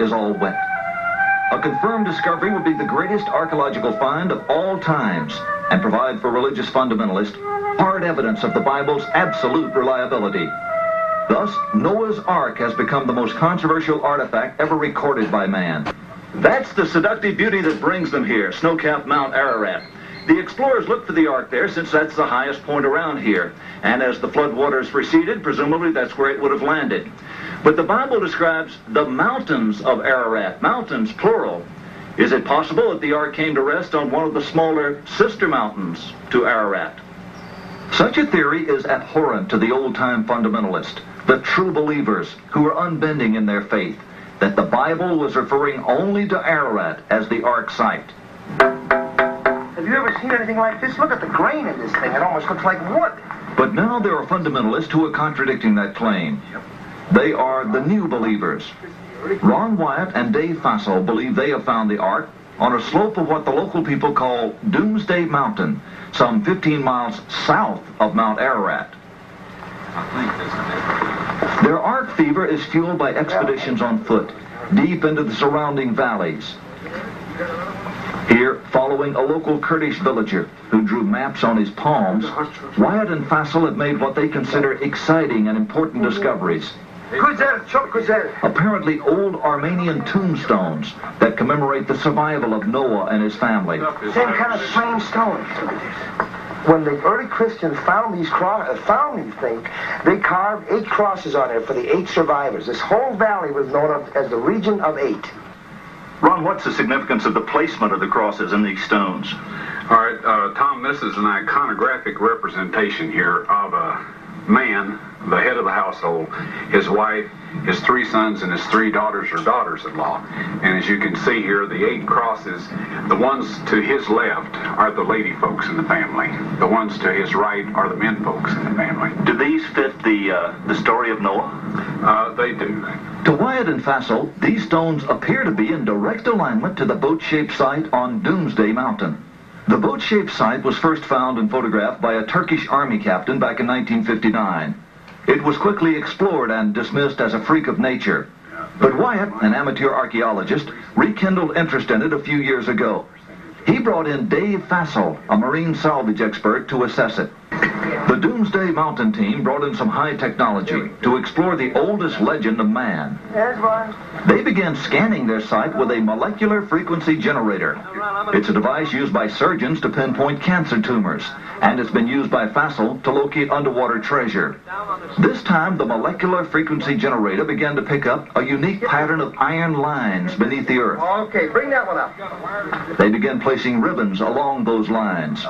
is all wet. A confirmed discovery would be the greatest archaeological find of all times and provide for religious fundamentalists hard evidence of the Bible's absolute reliability. Thus, Noah's Ark has become the most controversial artifact ever recorded by man. That's the seductive beauty that brings them here, snow-capped Mount Ararat. The explorers looked for the Ark there since that's the highest point around here. And as the floodwaters receded, presumably that's where it would have landed. But the Bible describes the mountains of Ararat, mountains plural. Is it possible that the Ark came to rest on one of the smaller sister mountains to Ararat? Such a theory is abhorrent to the old-time fundamentalists, the true believers who are unbending in their faith, that the Bible was referring only to Ararat as the Ark site. Have you ever seen anything like this? Look at the grain in this thing. It almost looks like wood. But now there are fundamentalists who are contradicting that claim. They are the new believers. Ron Wyatt and Dave Fassel believe they have found the Ark on a slope of what the local people call Doomsday Mountain, some 15 miles south of Mount Ararat. Their Ark fever is fueled by expeditions on foot, deep into the surrounding valleys. Here, following a local Kurdish villager who drew maps on his palms, Wyatt and Fassel have made what they consider exciting and important discoveries. Apparently old Armenian tombstones that commemorate the survival of Noah and his family. Same kind of strange stones. When the early Christians found these things, they carved 8 crosses on there for the 8 survivors. This whole valley was known as the region of 8. Ron, what's the significance of the placement of the crosses in these stones? All right, Tom, this is an iconographic representation here of a man, the head of the household, his wife, his 3 sons, and his 3 daughters or daughters-in-law. And as you can see here, the 8 crosses, the ones to his left are the lady folks in the family. The ones to his right are the men folks in the family. Do these fit the story of Noah? They do. To Wyatt and Fassel, these stones appear to be in direct alignment to the boat-shaped site on Doomsday Mountain. The boat-shaped site was first found and photographed by a Turkish army captain back in 1959. It was quickly explored and dismissed as a freak of nature. But Wyatt, an amateur archaeologist, rekindled interest in it a few years ago. He brought in Dave Fassel, a marine salvage expert, to assess it. The Doomsday Mountain team brought in some high technology to explore the oldest legend of man. They began scanning their site with a molecular frequency generator. It's a device used by surgeons to pinpoint cancer tumors, and it's been used by Fassel to locate underwater treasure. This time, the molecular frequency generator began to pick up a unique pattern of iron lines beneath the earth. Okay, bring that one up. They began placing ribbons along those lines.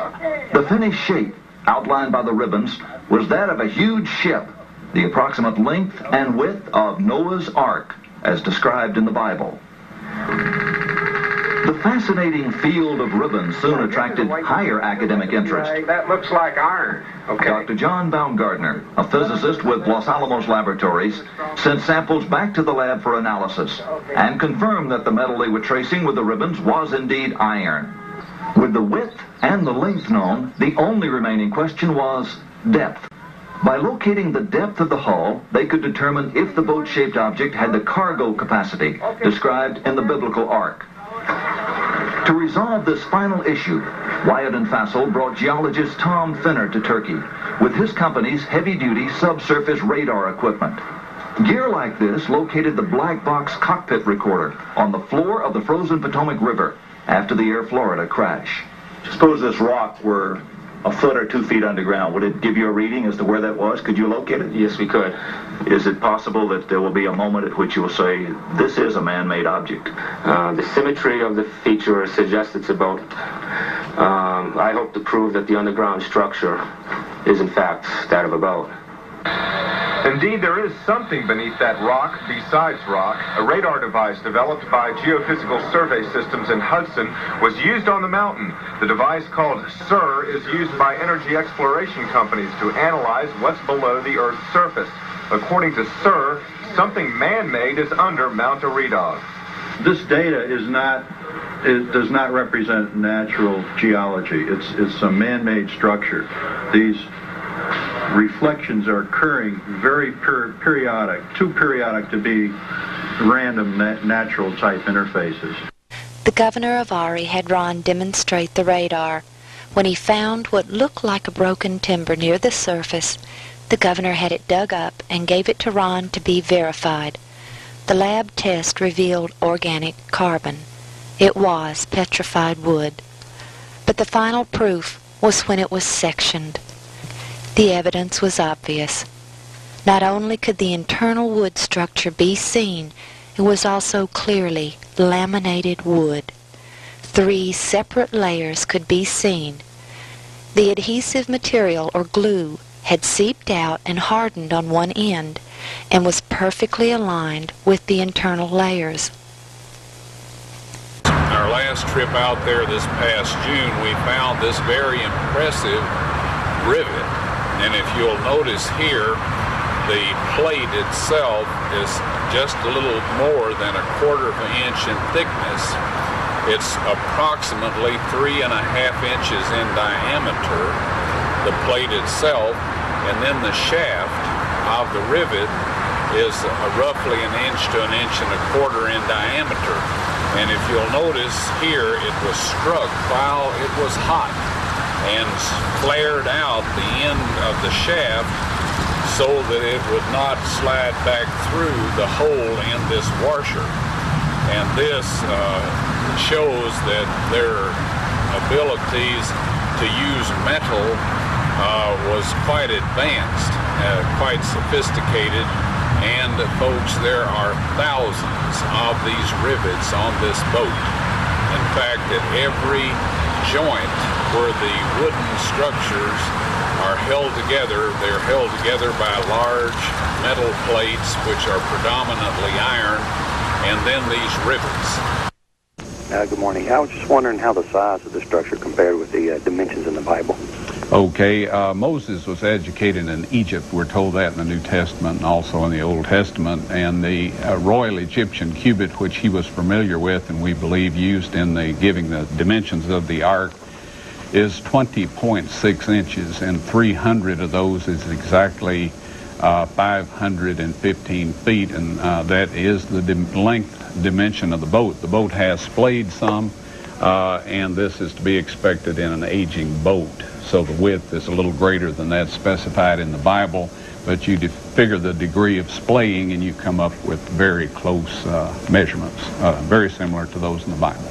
The finished shape, outlined by the ribbons, was that of a huge ship, the approximate length and width of Noah's Ark, as described in the Bible. The fascinating field of ribbons soon attracted higher academic interest. That looks like iron. Okay. Dr. John Baumgartner, a physicist with Los Alamos Laboratories, sent samples back to the lab for analysis and confirmed that the metal they were tracing with the ribbons was indeed iron. With the width and the length known, the only remaining question was depth. By locating the depth of the hull, they could determine if the boat-shaped object had the cargo capacity described in the biblical ark. To resolve this final issue, Wyatt and Fassel brought geologist Tom Finner to Turkey with his company's heavy-duty subsurface radar equipment. Gear like this located the black box cockpit recorder on the floor of the frozen Potomac River after the Air Florida crash. Suppose this rock were a foot or 2 feet underground. Would it give you a reading as to where that was? Could you locate it? Yes, we could. Is it possible that there will be a moment at which you will say, this is a man-made object? The symmetry of the feature suggests it's a boat. I hope to prove that the underground structure is in fact that of a boat. Indeed, there is something beneath that rock besides rock. A radar device developed by Geophysical Survey Systems in Hudson was used on the mountain. The device, called SIR, is used by energy exploration companies to analyze what's below the Earth's surface. According to SIR, something man-made is under Mount Ararat. This data does not represent natural geology. It's a man-made structure. These reflections are occurring very periodic, too periodic to be random natural type interfaces. The governor of Ari had Ron demonstrate the radar. When he found what looked like a broken timber near the surface, the governor had it dug up and gave it to Ron to be verified. The lab test revealed organic carbon. It was petrified wood. But the final proof was when it was sectioned. The evidence was obvious. Not only could the internal wood structure be seen, it was also clearly laminated wood. 3 separate layers could be seen. The adhesive material, or glue, had seeped out and hardened on one end and was perfectly aligned with the internal layers. Our last trip out there this past June, we found this very impressive rivet. And if you'll notice here, the plate itself is just a little more than 1/4 inch in thickness. It's approximately 3.5 inches in diameter, the plate itself, and then the shaft of the rivet is roughly 1 inch to 1.25 inches in diameter. And if you'll notice here, it was struck while it was hot and flared out the end of the shaft so that it would not slide back through the hole in this washer. And this shows that their abilities to use metal was quite advanced, quite sophisticated, and folks, there are thousands of these rivets on this boat. In fact, at every joint where the wooden structures are held together, they're held together by large metal plates which are predominantly iron, and then these rivets. Good morning. I was just wondering how the size of the structure compared with the dimensions in the Bible. Okay, Moses was educated in Egypt. We're told that in the New Testament and also in the Old Testament. And the Royal Egyptian cubit, which he was familiar with and we believe used in the giving the dimensions of the ark, is 20.6 inches, and 300 of those is exactly 515 feet, and that is the length dimension of the boat. The boat has splayed some, and this is to be expected in an aging boat. So the width is a little greater than that specified in the Bible, but you figure the degree of splaying and you come up with very close measurements, very similar to those in the Bible.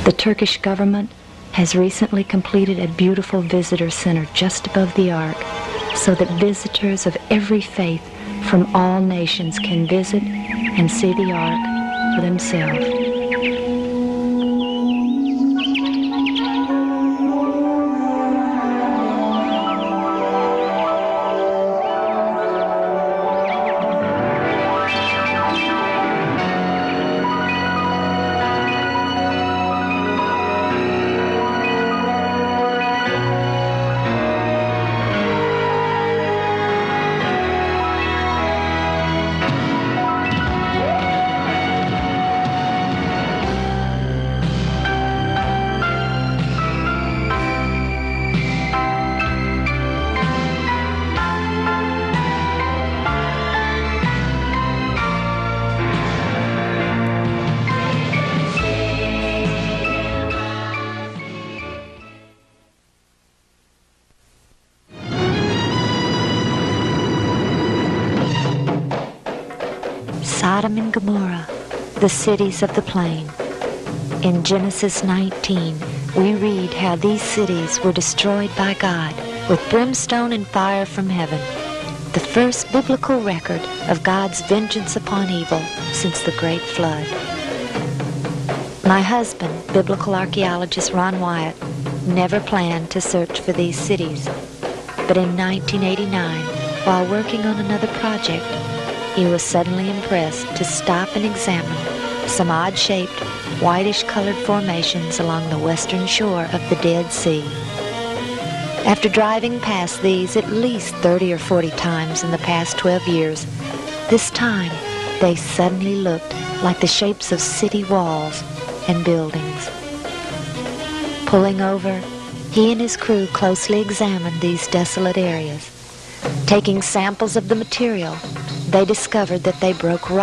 The Turkish government has recently completed a beautiful visitor center just above the ark so that visitors of every faith from all nations can visit and see the ark for themselves. Sodom and Gomorrah, the cities of the plain. In Genesis 19, we read how these cities were destroyed by God with brimstone and fire from heaven, the first biblical record of God's vengeance upon evil since the Great Flood. My husband, biblical archaeologist Ron Wyatt, never planned to search for these cities, but in 1989, while working on another project, he was suddenly impressed to stop and examine some odd-shaped, whitish-colored formations along the western shore of the Dead Sea. After driving past these at least 30 or 40 times in the past 12 years, this time they suddenly looked like the shapes of city walls and buildings. Pulling over, he and his crew closely examined these desolate areas, taking samples of the material, they discovered that they broke right